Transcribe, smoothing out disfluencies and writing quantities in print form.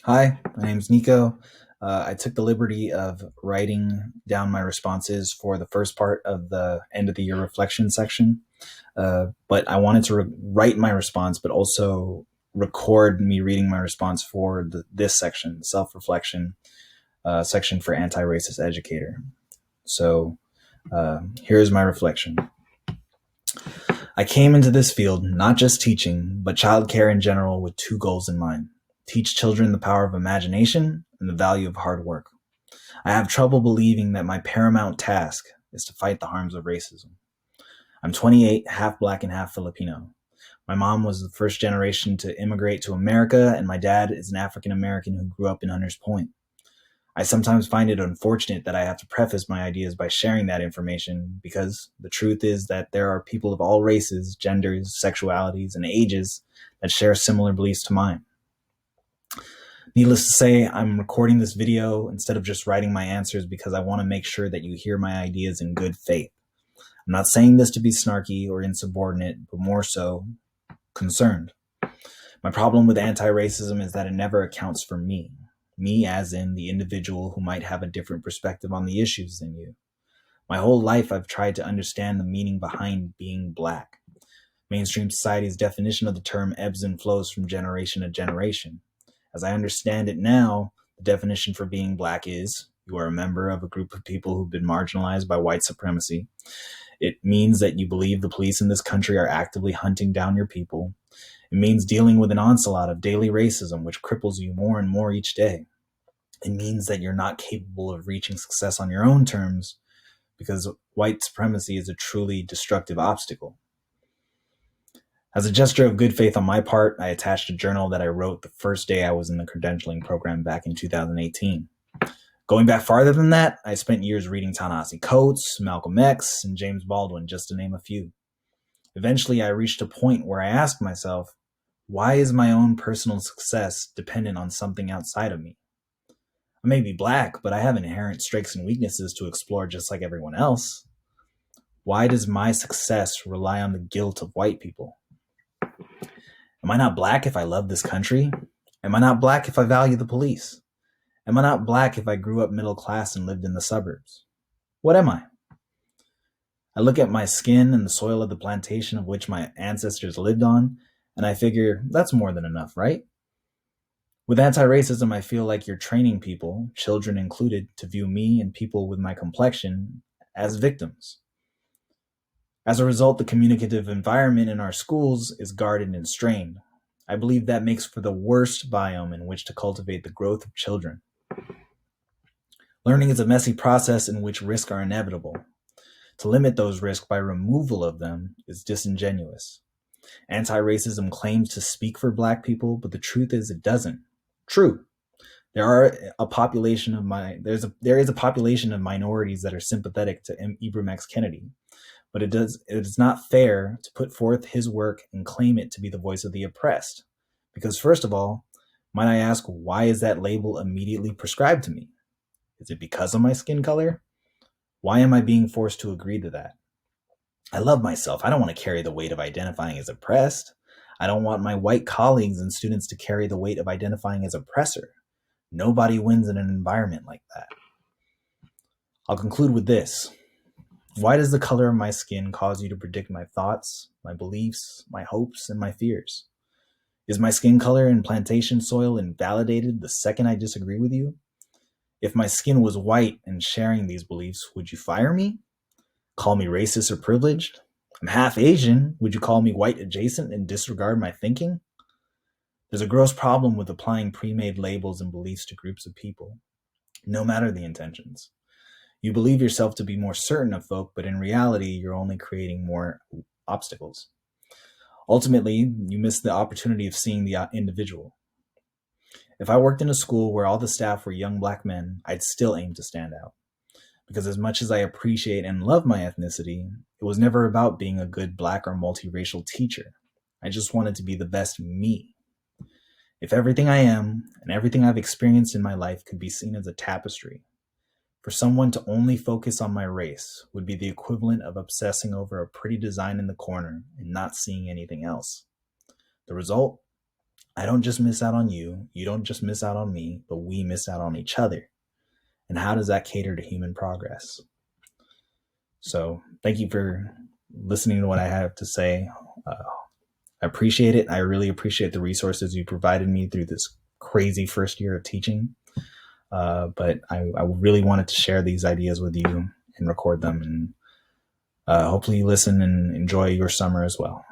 Hi, my name's Nico. I took the liberty of writing down my responses for the first part of the end of the year reflection section. But I wanted to write my response, but also record me reading my response for this section, self reflection section for Anti-Racist Educator. So here's my reflection. I came into this field not just teaching, but childcare in general with two goals in mind: teach children the power of imagination and the value of hard work. I have trouble believing that my paramount task is to fight the harms of racism. I'm 28, half black and half Filipino. My mom was the first generation to immigrate to America, and my dad is an African American who grew up in Hunters Point. I sometimes find it unfortunate that I have to preface my ideas by sharing that information because the truth is that there are people of all races, genders, sexualities, and ages that share similar beliefs to mine. Needless to say, I'm recording this video instead of just writing my answers because I want to make sure that you hear my ideas in good faith. I'm not saying this to be snarky or insubordinate, but more so concerned. My problem with anti-racism is that it never accounts for me. Me as in the individual who might have a different perspective on the issues than you. My whole life I've tried to understand the meaning behind being black. Mainstream society's definition of the term ebbs and flows from generation to generation. As I understand it now, the definition for being black is you are a member of a group of people who've been marginalized by white supremacy. It means that you believe the police in this country are actively hunting down your people. It means dealing with an onslaught of daily racism, which cripples you more and more each day. It means that you're not capable of reaching success on your own terms because white supremacy is a truly destructive obstacle. As a gesture of good faith on my part, I attached a journal that I wrote the first day I was in the credentialing program back in 2018. Going back farther than that, I spent years reading Ta-Nehisi Coates, Malcolm X, and James Baldwin, just to name a few. Eventually, I reached a point where I asked myself, why is my own personal success dependent on something outside of me? I may be black, but I have inherent strengths and weaknesses to explore just like everyone else. Why does my success rely on the guilt of white people? Am I not black if I love this country? Am I not black if I value the police? Am I not black if I grew up middle class and lived in the suburbs? What am I? I look at my skin and the soil of the plantation of which my ancestors lived on, and I figure that's more than enough, right? With anti-racism, I feel like you're training people, children included, to view me and people with my complexion as victims. As a result, the communicative environment in our schools is guarded and strained. I believe that makes for the worst biome in which to cultivate the growth of children. Learning is a messy process in which risks are inevitable. To limit those risks by removal of them is disingenuous. Anti-racism claims to speak for black people, but the truth is it doesn't. True. There is a population of minorities that are sympathetic to Ibram X. Kennedy, but it is not fair to put forth his work and claim it to be the voice of the oppressed. Because first of all, might I ask, why is that label immediately prescribed to me? Is it because of my skin color? Why am I being forced to agree to that? I love myself. I don't want to carry the weight of identifying as oppressed. I don't want my white colleagues and students to carry the weight of identifying as oppressor. Nobody wins in an environment like that. I'll conclude with this. Why does the color of my skin cause you to predict my thoughts, my beliefs, my hopes, and my fears? Is my skin color and plantation soil invalidated the second I disagree with you? If my skin was white and sharing these beliefs, would you fire me? Call me racist or privileged? I'm half Asian. Would you call me white adjacent and disregard my thinking? There's a gross problem with applying pre-made labels and beliefs to groups of people, no matter the intentions. You believe yourself to be more certain of folk, but in reality, you're only creating more obstacles. Ultimately, you miss the opportunity of seeing the individual. If I worked in a school where all the staff were young black men, I'd still aim to stand out. Because as much as I appreciate and love my ethnicity, it was never about being a good black or multiracial teacher. I just wanted to be the best me. If everything I am and everything I've experienced in my life could be seen as a tapestry, for someone to only focus on my race would be the equivalent of obsessing over a pretty design in the corner and not seeing anything else. The result? I don't just miss out on you. You don't just miss out on me, but we miss out on each other. And how does that cater to human progress? So thank you for listening to what I have to say. I appreciate it. I really appreciate the resources you provided me through this crazy first year of teaching. But I really wanted to share these ideas with you and record them. And hopefully you listen and enjoy your summer as well.